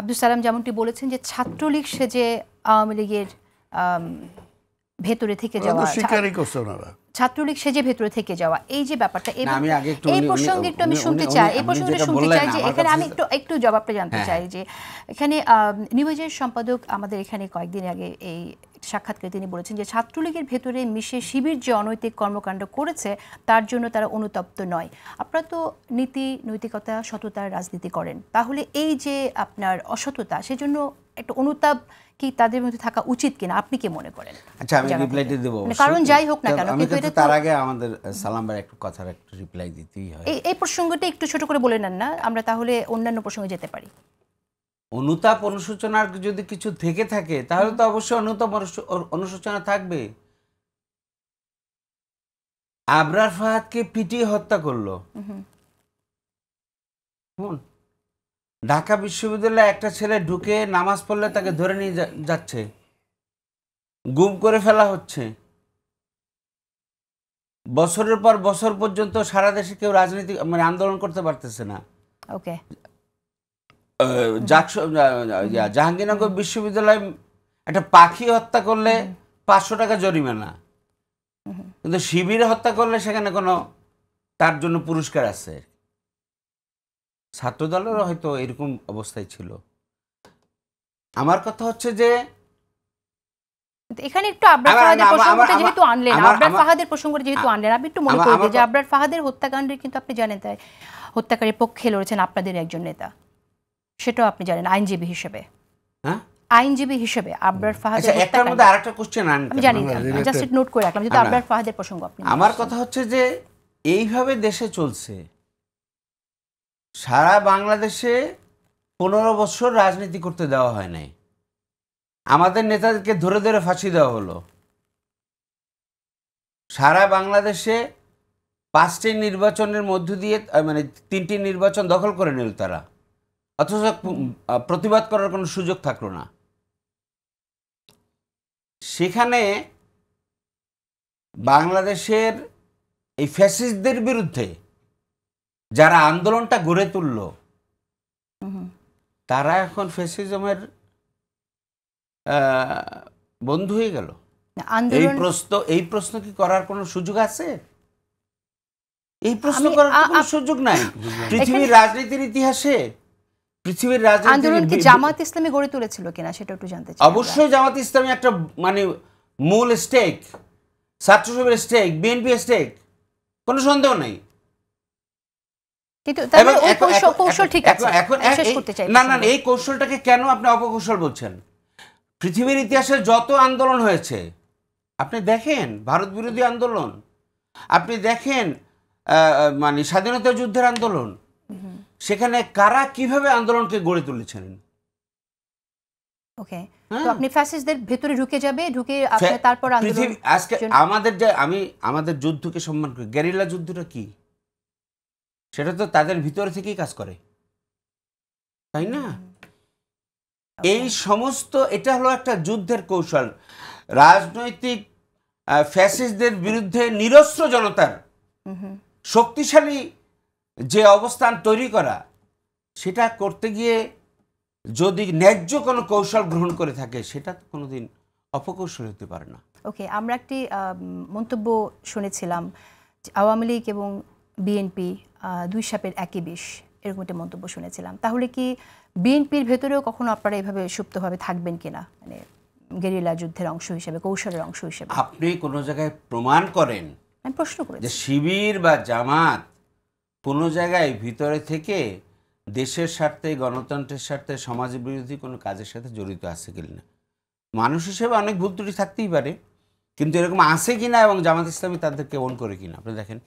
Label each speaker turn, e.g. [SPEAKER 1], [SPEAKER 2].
[SPEAKER 1] আব্দুল সালাম যেমনটি বলেছেন যে ছাত্রলীগ সেজে আওয়ামী লীগের ভেতরে থেকে যাওয়া,
[SPEAKER 2] স্বীকারই করছে ওনারা,
[SPEAKER 1] ছাত্রলীগ সেজে ভেতরে থেকে যাওয়া, এই যে ব্যাপারটা, এই প্রসঙ্গে একটু আমি শুনতে চাই, এই প্রসঙ্গে শুনতে চাই যে এখানে আমি একটু জবাবটা জানতে চাই যে এখানে নিউজের সম্পাদক আমাদের এখানে কয়েকদিন আগে এই সাক্ষাৎকারে তিনি বলেছেন যে ছাত্রলীগের ভেতরে মিশে শিবির যে অনৈতিক কর্মকাণ্ড করেছে তার জন্য তারা অনুতপ্ত নয়। আপনারা তো নীতি, নৈতিকতা, সততার রাজনীতি করেন, তাহলে এই যে আপনার অসততা, সেজন্য একটা অনুতাপ কি তাদের মধ্যে থাকা উচিত কিনা আপনি কি মনে করেন?
[SPEAKER 3] আচ্ছা, আমি রিপ্লাইটা দেব,
[SPEAKER 1] কারণ যাই হোক না কেন,
[SPEAKER 3] কিন্তু এটা তার আগে আমাদের সালাম ভাই একটু কথার একটু রিপ্লাই দিতেই হয়।
[SPEAKER 1] এই প্রসঙ্গটা একটু ছোট করে বলে নেন না, আমরা তাহলে অন্যান্য প্রসঙ্গে যেতে পারি।
[SPEAKER 3] অনুতাপ অনুশোচনার যদি কিছু থেকে থাকে তাহলে তো অবশ্যই অনুতাপ অনুশোচনা থাকবে। আবরার ফাহাদকে পিটিয়ে হত্যা করলো, ঢাকা বিশ্ববিদ্যালয়ে একটা ছেলে ঢুকে নামাজ পড়লে তাকে ধরে নিয়ে যাচ্ছে, গুম করে ফেলা হচ্ছে, বছরের পর বছর পর্যন্ত সারা দেশে কেউ রাজনীতি মানে আন্দোলন করতে পারতেছে না।
[SPEAKER 1] ওকে,
[SPEAKER 3] জাহাঙ্গীরনগর বিশ্ববিদ্যালয় একটা পাখি হত্যা করলে 500 টাকা জরিমানা, কিন্তু শিবিরে হত্যা করলে সেখানে কোনো তার জন্য পুরস্কার আছে। ছাত্রদলেরও হয়তো এরকম অবস্থায় ছিল। আমার কথা হচ্ছে যে
[SPEAKER 1] এখানে একটু আবরার ফাহাদের প্রসঙ্গটা যেহেতু আনলেন, আবরার ফাহাদের প্রসঙ্গটা যেহেতু আনলেন, আমি একটু মনে করি যে আবরার ফাহাদের হত্যাকাণ্ডে কিন্তু আপনি জানেন তাই হত্যাকারীর পক্ষে লড়েছেন আপনাদের একজন নেতা, সেটাও আপনি জানেন আইনজীবী হিসেবে। হ্যাঁ, আইনজীবী হিসেবে আবরার ফাহাদের
[SPEAKER 3] একটার মধ্যে আরেকটা কোশ্চেন
[SPEAKER 1] আমি জানি, জাস্ট নোট করে রাখলাম যেহেতু আবরার ফাহাদের প্রসঙ্গ আপনি।
[SPEAKER 3] আমার কথা হচ্ছে যে এইভাবে দেশে চলছে, সারা বাংলাদেশে 15 বছর রাজনীতি করতে দেওয়া হয় নাই, আমাদের নেতাদেরকে ধরে ধরে ফাঁসি দেওয়া হলো, সারা বাংলাদেশে 5টি নির্বাচনের মধ্য দিয়ে মানে 3টি নির্বাচন দখল করে নিল তারা, অথচ প্রতিবাদ করার কোনো সুযোগ থাকলো না। সেখানে বাংলাদেশের এই ফ্যাসিস্টদের বিরুদ্ধে যারা আন্দোলনটা গড়ে তুলল তারা এখন ফ্যাসিজমের বন্ধু হয়ে গেল। এই প্রশ্ন কি করার কোনো সুযোগ আছে? এই প্রশ্ন করার কোনো সুযোগ নাই পৃথিবীর রাজনীতির ইতিহাসে। পৃথিবীর রাজনীতি
[SPEAKER 1] জামাত ইসলামী গড়ে তুলেছিল কিনা সেটা একটু জানতে চাই।
[SPEAKER 3] অবশ্যই জামাত ইসলামী একটা মানে মূল স্টেক, ছাত্র শিবিরের স্টেক, বিএনপি স্টেক, কোনো সন্দেহ নেই।
[SPEAKER 1] কিন্তু তাহলে ওই কৌশল ঠিক আছে,
[SPEAKER 3] এখন না না, এই কৌশলটাকে কেন আপনি অপকৌশল বলছেন? পৃথিবীর ইতিহাসে যত আন্দোলন হয়েছে আপনি দেখেন, ভারত বিরোধী আন্দোলন, আপনি দেখেন মানে স্বাধীনতা যুদ্ধের আন্দোলন, সেখানে কারা কিভাবে আন্দোলনকে গড়ে তুলেছেন।
[SPEAKER 1] ওকে, তো আপনি ফ্যাসিস্টদের ভেতরে ঢুকে যাবে, ঢুকে আপনি তারপর আন্দোলন।
[SPEAKER 3] আজকে আমাদের যুদ্ধকে সম্মান করি, গেরিলা যুদ্ধটা কি? সেটা তো তাদের ভিতরে থেকেই কাজ করে, তাই না? এই সমস্ত এটা হলো একটা যুদ্ধের কৌশল। রাজনৈতিক ফ্যাসিস্টদের বিরুদ্ধে নিরস্ত্র জনতার শক্তিশালী যে অবস্থান তৈরি করা, সেটা করতে গিয়ে যদি ন্যায্য কোনো কৌশল গ্রহণ করে থাকে সেটা তো কোনোদিন অপকৌশল হতে পারে না।
[SPEAKER 1] ওকে, আমরা একটি মন্তব্য শুনেছিলাম আওয়ামী লীগ এবং বিএনপি 2 সাপের একই বিষ, এরকম একটা মন্তব্য শুনেছিলাম। তাহলে কি বিএনপির ভেতরেও কখনো আপনারা এইভাবে সুপ্তভাবে থাকবেন কিনা, মানে গেরিলা যুদ্ধের অংশ হিসেবে, কৌশলের অংশ হিসেবে?
[SPEAKER 3] আপনি কোনো জায়গায় প্রমাণ করেন,
[SPEAKER 1] আমি প্রশ্ন করি,
[SPEAKER 3] যে শিবির বা জামাত কোনো জায়গায় ভিতরে থেকে দেশের স্বার্থে, গণতন্ত্রের স্বার্থে, সমাজ বিরোধী কোনো কাজের সাথে জড়িত আছে কিনা। মানুষ হিসেবে অনেক ভুল ত্রুটি থাকতেই পারে, কিন্তু এরকম আছে কিনা এবং জামাত ইসলামী তাদেরকে অন করে কিনা আপনি দেখেন।